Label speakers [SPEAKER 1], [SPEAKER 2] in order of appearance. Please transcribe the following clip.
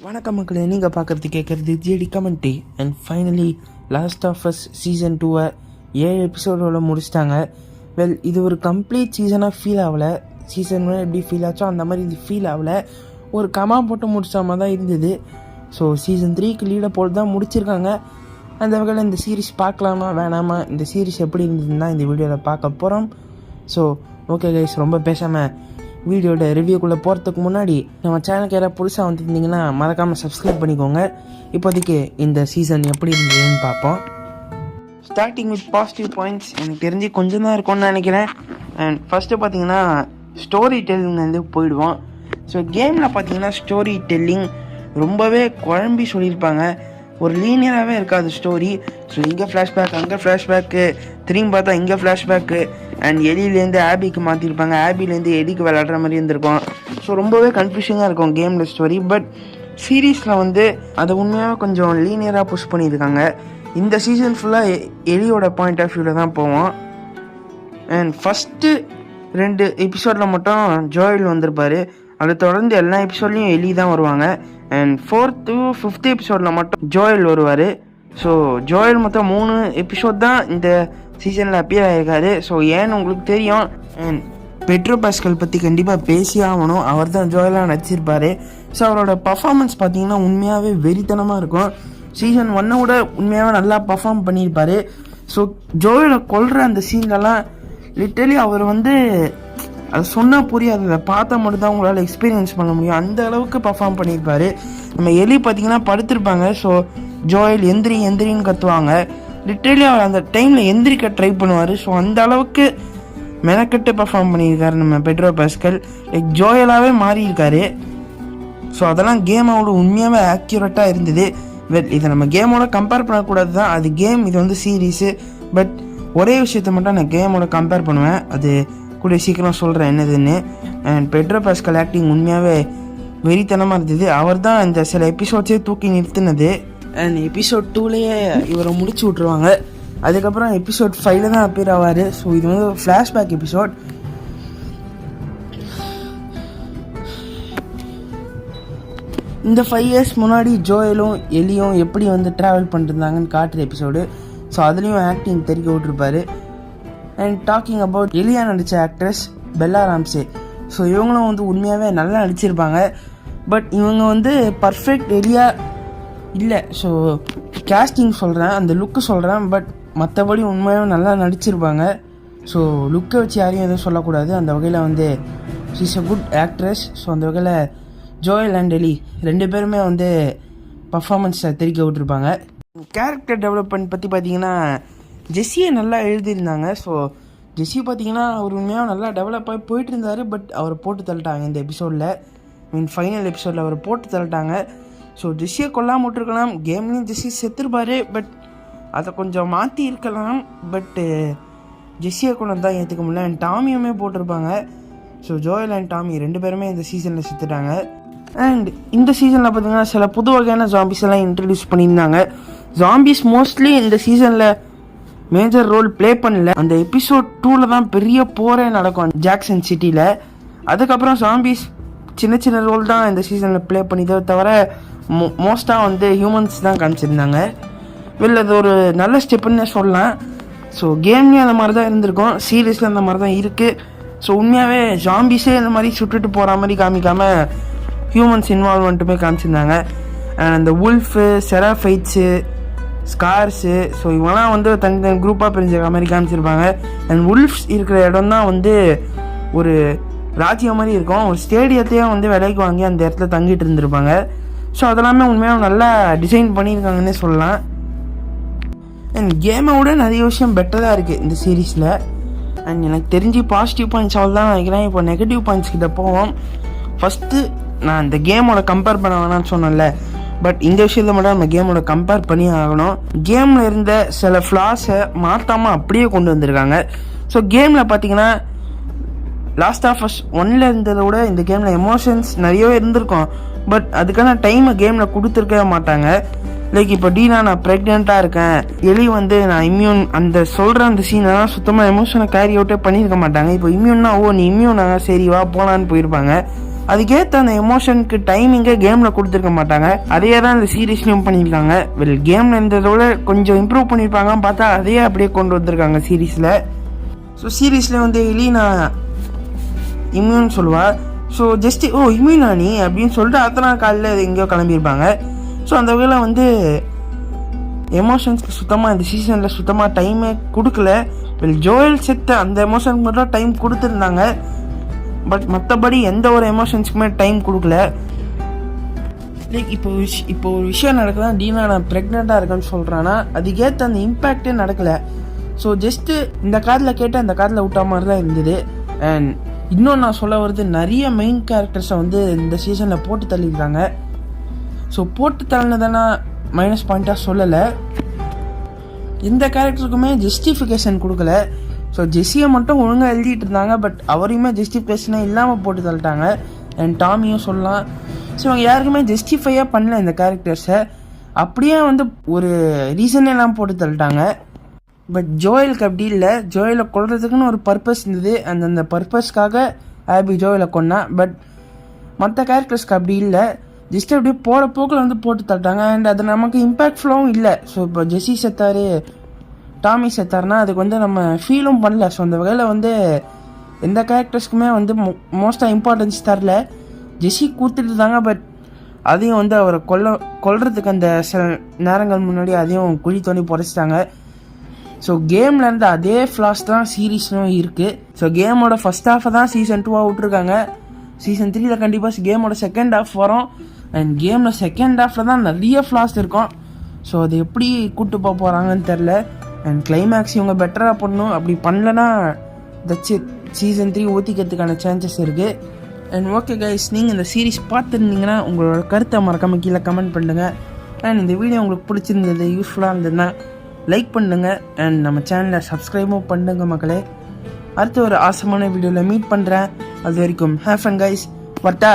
[SPEAKER 1] வணக்கம் மக்களே, நீங்கள் பார்க்குறது கேட்குறது GT commentary. And finally last of us season 2 7 எபிசோடோட முடிச்சிட்டாங்க. வெல், இது ஒரு கம்ப்ளீட் சீசனாக ஃபீல் ஆகலை. சீசன் 1 எப்படி ஃபீல் ஆச்சோ அந்த மாதிரி இது ஃபீல் ஆகலை. ஒரு கமா போட்டு முடிச்ச மாதிரி தான் இருந்தது. ஸோ சீசன் 3க்கு லீடை போட்டு தான் முடிச்சிருக்காங்க. அந்த வகையில் இந்த சீரீஸ் பார்க்கலாமா வேணாமா, இந்த சீரீஸ் எப்படி இருந்ததுன்னா இந்த வீடியோவில் பார்க்க போகிறோம். ஸோ ஓகே கைஸ், ரொம்ப பேசாமல் வீடியோட ரிவ்யூக்குள்ளே போகிறதுக்கு முன்னாடி நம்ம சேனலுக்கு யாராவது புதுசாக வந்துருந்தீங்கன்னா மறக்காமல் சப்ஸ்கிரைப் பண்ணிக்கோங்க. இப்போதைக்கு இந்த சீசன் எப்படி இருந்ததுன்னு பார்ப்போம். ஸ்டார்டிங் வித் பாசிட்டிவ் பாயிண்ட்ஸ் எனக்கு தெரிஞ்சு கொஞ்சம் தான் இருக்கும்னு நினைக்கிறேன். அண்ட் ஃபஸ்ட்டு பார்த்தீங்கன்னா ஸ்டோரி டெல்லிங் வந்து போயிடுவோம். ஸோ கேமில் பார்த்தீங்கன்னா ஸ்டோரி டெல்லிங் ரொம்பவே குழம்பி சொல்லியிருப்பாங்க. ஒரு லீனியராகவே இருக்காது ஸ்டோரி. ஸோ இங்கே ஃப்ளாஷ்பேக், அங்கே ஃப்ளாஷ்பேக்கு, திரும்பி பார்த்தா இங்கே ஃப்ளாஷ்பேக்கு. அண்ட் எலிலேருந்து ஆபிக்கு மாற்றிருப்பாங்க, ஆபிலேருந்து எலிக்கு விளையாடுற மாதிரி இருந்திருக்கும். ஸோ ரொம்பவே கன்ஃபியூஷனாக இருக்கும் கேமில் ஸ்டோரி. பட் சீரீஸில் வந்து அதை உண்மையாக கொஞ்சம் லீனியராக புஷ் பண்ணியிருக்காங்க. இந்த சீசன் ஃபுல்லாக எலியோட பாயிண்ட் ஆஃப் வியூவில் தான் போவோம். அண்ட் ஃபஸ்ட்டு 2 எபிசோடில் மட்டும் ஜோயல் வந்திருப்பார். அதை தொடர்ந்து எல்லா எபிசோட்லேயும் எலி தான் வருவாங்க. அண்ட் 4th to 5th எபிசோடில் மட்டும் ஜோயல் வருவார். ஸோ ஜோயல் மொத்தம் 3 எபிசோட் தான் இந்த சீசனில் அப்பியர் ஆகிருக்காரு. ஸோ ஏன்னு உங்களுக்கு தெரியும். அண்ட் பெட்ரோ பாஸ்கல் பற்றி கண்டிப்பாக பேசி ஆகணும். அவர் தான் ஜோயலாக நடிச்சிருப்பார். ஸோ அவரோட பர்ஃபார்மன்ஸ் பார்த்தீங்கன்னா உண்மையாகவே வெறித்தனமாக இருக்கும். சீசன் 1 விட உண்மையாகவே நல்லா பர்ஃபார்ம் பண்ணியிருப்பார். ஸோ ஜோயலை கொல்ற அந்த சீன்லலாம் லிட்டரலி அவர் வந்து அதை சொன்னால் புரியாது, அதை பார்த்தா மட்டும் தான் உங்களால் எக்ஸ்பீரியன்ஸ் பண்ண முடியும். அந்த அளவுக்கு பர்ஃபார்ம் பண்ணியிருப்பார். நம்ம எலி பார்த்திங்கன்னா படுத்திருப்பாங்க. ஸோ ஜோயல் எந்திரின்னு கத்துவாங்க. லிட்ரலி அவர் அந்த டைமில் எந்திரிக்க ட்ரை பண்ணுவார். ஸோ அந்த அளவுக்கு மெனக்கட்டு பர்ஃபார்ம் பண்ணியிருக்காரு நம்ம பெட்ரோ பாஸ்கல். லைக் ஜோயலாகவே மாறியிருக்காரு. ஸோ அதெல்லாம் கேமோட உண்மையாகவே ஆக்யூரேட்டாக இருந்தது. வெல், இதை நம்ம கேமோட கம்பேர் பண்ணக்கூடாது தான். அது கேம், இது வந்து சீரீஸு. பட் ஒரே விஷயத்த மட்டும் நான் கேமோட கம்பேர் பண்ணுவேன். அது கூட சீக்கிரம் சொல்கிறேன் என்னதுன்னு. அண்ட் பெட்ரோ பாஸ்கல் ஆக்டிங் உண்மையாகவே வெறித்தனமாக இருந்தது. அவர் தான் இந்த சில எபிசோட்ஸே தூக்கி நிறுத்தினது. அண்ட் எபிசோட் 2லேயே இவரை முடிச்சு விட்ருவாங்க. அதுக்கப்புறம் எபிசோட் 5ல் தான் அப்பியர் ஆவார். ஸோ இது வந்து ஒரு ஃப்ளாஷ்பேக் எபிசோட். இந்த 5 years முன்னாடி ஜோயலும் எலியும் எப்படி வந்து ட்ராவல் பண்ணிருந்தாங்கன்னு காட்டுற எபிசோடு. ஸோ அதுலேயும் ஆக்டிங் தெரிவிக்க விட்டுருப்பாரு. அண்ட் டாக்கிங் அபவுட் எலியா நடித்த ஆக்ட்ரஸ் பெல்லா ராம்சே. ஸோ இவங்களும் வந்து உண்மையாகவே நல்லா நடிச்சிருப்பாங்க. பட் இவங்க வந்து பர்ஃபெக்ட் எலியா இல்லை. ஸோ கேஸ்டிங் சொல்கிறேன், அந்த லுக்கு சொல்கிறேன். பட் மற்றபடி உண்மையாக நல்லா நடிச்சிருப்பாங்க. ஸோ லுக்கை வச்சு யாரையும் எதுவும் சொல்லக்கூடாது. அந்த வகையில் வந்து she's a good actress. So அந்த வகையில் ஜோயல் அண்ட் எலி 2 பேருமே வந்து பர்ஃபார்மன்ஸை தெரிவிக்க விட்டுருப்பாங்க. கேரக்டர் டெவலப்மெண்ட் பற்றி பார்த்தீங்கன்னா ஜெஸ்ஸியை நல்லா எழுதியிருந்தாங்க. ஸோ ஜெஸ்ஸி பார்த்தீங்கன்னா அவர் உண்மையாக நல்லா டெவலப் ஆகி போயிட்டு இருந்தார். பட் அவரை போட்டு தள்ளிட்டாங்க இந்த எபிசோடில். ஃபைனல் எபிசோடில் அவரை போட்டு தள்ளிட்டாங்க. ஸோ ஜெஸ்ஸியை கொல்லாமல் விட்டுருக்கலாம். கேம்லேயும் ஜெஸ்ஸி செத்துருப்பார். பட் அதை கொஞ்சம் மாற்றி இருக்கலாம். பட்டு ஜெஸ்ஸியை கொண்டு தான் ஏற்றுக்க முடியல. அண்ட் டாமியுமே போட்டிருப்பாங்க. ஸோ ஜோயல் அண்ட் டாமி 2 பேருமே இந்த சீசனில் செத்துட்டாங்க. அண்ட் இந்த சீசனில் பார்த்தீங்கன்னா சில புது வகையான ஜாம்பிஸ் எல்லாம் இன்ட்ரடியூஸ் பண்ணியிருந்தாங்க. ஜாம்பிஸ் மோஸ்ட்லி இந்த சீசனில் மேஜர் ரோல் ப்ளே பண்ணல. அந்த எபிசோட் 2ல் தான் பெரிய போரே நடக்கும் ஜாக்சன் சிட்டியில். அதுக்கப்புறம் ஜாம்பிஸ் சின்ன ரோல் தான் இந்த சீசனில் ப்ளே பண்ணிதே தவிர மோஸ்ட்டாக வந்து ஹியூமன்ஸ் தான் காமிச்சிருந்தாங்க. வெளில அது ஒரு நல்ல ஸ்டெப்புன்னே சொல்லலாம். ஸோ கேம்லேயும் அந்த மாதிரி தான் இருந்திருக்கும், சீரியஸில் அந்த மாதிரி தான் இருக்குது. ஸோ உண்மையாகவே ஜாம்பிஸே இந்த மாதிரி சுட்டுட்டு போகிற மாதிரி காமிக்காமல் ஹியூமன்ஸ் இன்வால்வ்மெண்ட்டுமே காமிச்சிருந்தாங்க. அந்த உல்ஃபு, செராஃபைட்ஸு, ஸ்கார்ஸு, ஸோ இவங்கெல்லாம் வந்து தனி குரூப்பாக பிரிஞ்ச மாதிரி காமிச்சிருப்பாங்க. அண்ட் உல்ஃப்ஸ் இருக்கிற இடம் தான் வந்து ஒரு ராஜ்யம் மாதிரி இருக்கும். ஒரு ஸ்டேடியத்தையும் வந்து விலைக்கு வாங்கி அந்த இடத்துல தங்கிட்டு இருந்திருப்பாங்க. ஸோ அதெல்லாமே உண்மையாக நல்லா டிசைன் பண்ணியிருக்காங்கன்னே சொல்லலாம். அண்ட் கேமை விட நிறைய விஷயம் பெட்டராக இருக்குது இந்த சீரீஸில். அண்ட் எனக்கு தெரிஞ்சு பாசிட்டிவ் பாயிண்ட்ஸ் அவ்வளோ தான் நினைக்கிறேன். இப்போ நெகட்டிவ் பாயிண்ட்ஸ் கிட்ட போவோம். ஃபஸ்ட்டு நான் இந்த கேமோட கம்பேர் பண்ண வேணாம்னு சொன்னேன்ல. பட் இந்த விஷயத்த மட்டும் நம்ம கேமோட கம்பேர் பண்ணி ஆகணும். கேமில் இருந்த சில ஃப்ளாஸை மாற்றாமல் அப்படியே கொண்டு வந்திருக்காங்க. ஸோ கேமில் பார்த்தீங்கன்னா லாஸ்ட் ஆஃப் அஸ் 1ல் இருந்ததை விட இந்த கேமில் எமோஷன்ஸ் நிறையவே இருந்திருக்கும். பட் அதுக்கான டைமை கேமில் கொடுத்துருக்கவே மாட்டாங்க. லைக் இப்போ டீனா நான் ப்ரெக்னெண்ட்டாக இருக்கேன், எலி வந்து நான் இம்யூன், அந்த சொல்கிற அந்த சீனெல்லாம் சுத்தமாக எமோஷனை கேரி அவுட்டே பண்ணியிருக்க மாட்டாங்க. இப்போ இம்யூன்னா ஓ நீ இம்யூனா சரி வா போகலான்னு போயிருப்பாங்க. அதுக்கேற்ற அந்த எமோஷனுக்கு டைமிங்கே கேமில் கொடுத்துருக்க மாட்டாங்க. அதையே தான் இந்த சீரீஸ்லையும் பண்ணியிருக்காங்க. கேமில் இருந்ததோட கொஞ்சம் இம்ப்ரூவ் பண்ணியிருப்பாங்க, பார்த்தா அதையே அப்படியே கொண்டு வந்திருக்காங்க சீரீஸில். ஸோ சீரீஸில் வந்து எலினா இம்யூன் சொல்லுவா. ஸோ ஜஸ்ட் இம்யூனா நீ அப்படின்னு சொல்லிட்டு அடுத்த நாள் காலையில் எங்கேயோ கிளம்பியிருப்பாங்க. ஸோ அந்த வகையில் வந்து எமோஷன்ஸ்க்கு சுத்தமாக இந்த சீசனில் சுத்தமாக டைமே கொடுக்கல. ஜோயல் செத்த அந்த எமோஷனுக்கு மட்டும் டைம் கொடுத்துருந்தாங்க, பட் மற்றபடி எந்த ஒரு எமோஷன்ஸுக்குமே டைம் கொடுக்கல. லைக் இப்போ ஒரு விஷயம் நடக்குதான், டீனா நான் ப்ரெக்னெண்ட்டாக இருக்கேன்னு சொல்கிறான்னா அதுக்கேற்ற அந்த இம்பேக்டே நடக்கலை. ஸோ ஜஸ்ட்டு இந்த காதில் கேட்டு அந்த காதில் விட்டா மாதிரி தான் இருந்தது. அண்ட் இன்னும் நான் சொல்ல வருது, நிறைய மெயின் கேரக்டர்ஸை வந்து இந்த சீசனில் போட்டு தள்ளியிருக்காங்க. ஸோ போட்டு தள்ளினதானா மைனஸ் பாயிண்ட்டாக சொல்லலை, எந்த கேரக்டருக்குமே ஜஸ்டிஃபிகேஷன் கொடுக்கல. ஸோ ஜெஸ்ஸியை மட்டும் ஒழுங்காக எழுதிட்டு இருந்தாங்க, பட் அவரையுமே ஜஸ்டிஃபிகேஷனே இல்லாமல் போட்டு தள்ளிட்டாங்க. அண்ட் டாமியும் சொல்லலாம். ஸோ அவங்க யாருக்குமே ஜஸ்டிஃபையாக பண்ணல இந்த கேரக்டர்ஸை, அப்படியே வந்து ஒரு ரீசனே எல்லாம் போட்டு தள்ளிட்டாங்க. பட் ஜோயலுக்கு அப்படி இல்லை. ஜோயலை கொல்றதுக்குன்னு ஒரு பர்பஸ் இருந்தது, அந்த பர்பஸ்க்காக ஆபி ஜோயலை கொன்னா. பட் மற்ற கேரக்டர்ஸ்க்கு அப்படி இல்லை, ஜஸ்ட் அப்படியே போகிற போக்கில் வந்து போட்டு தள்ளிட்டாங்க. அண்ட் அது நமக்கு இம்பேக்ட்ஃபுல்லாகவும் இல்லை. ஸோ இப்போ ஜெஸ்ஸி செத்தார், டாமி செத்தார்னா அதுக்கு வந்து நம்ம ஃபீலும் பண்ணல. ஸோ அந்த வகையில் வந்து எந்த கேரக்டர்ஸ்க்குமே வந்து மோஸ்ட்டாக இம்பார்ட்டன்ஸ் தரல. ஜெஸ்ஸி கூத்துட்டு தாங்க, பட் அதையும் வந்து அவரை கொல்றதுக்கு அந்த சில நேரங்கள் முன்னாடி அதையும் குழி தோண்டி புதைச்சிட்டாங்க. ஸோ கேமில் இருந்த அதே ஃப்ளாஸ் தான் சீரீஸ்லும் இருக்குது. ஸோ கேமோட ஃபஸ்ட் ஹாஃபை தான் சீசன் 2 விட்ருக்காங்க. சீசன் 3 கண்டிப்பாக கேமோட செகண்ட் ஹாஃப் வரும். அண்ட் கேமில் செகண்ட் ஹாஃபில் தான் நிறைய ஃப்ளாஸ் இருக்கும். ஸோ அது எப்படி கூட்டு போக போகிறாங்கன்னு தெரில. அண்ட் கிளைமேக்ஸ் இவங்க பெட்டராக பண்ணணும், அப்படி பண்ணலன்னா தச்சு சீசன் 3 ஊற்றிக்கிறதுக்கான சான்சஸ் இருக்குது. அண்ட் ஓகே கைஸ், நீங்கள் இந்த சீரீஸ் பார்த்துருந்தீங்கன்னா உங்களோட கருத்தை மறக்காமல் கீழே கமெண்ட் பண்ணுங்கள். அண்ட் இந்த வீடியோ உங்களுக்கு பிடிச்சிருந்தது, யூஸ்ஃபுல்லாக இருந்ததுன்னா லைக் பண்ணுங்கள். அண்ட் நம்ம சேனலை சப்ஸ்கிரைபும் பண்ணுங்கள் மக்களே. அடுத்த ஒரு ஆசமான வீடியோவில் மீட் பண்ணுறேன். அது வரைக்கும் ஹேவ் ஃபன் கைஸ். வரட்டா?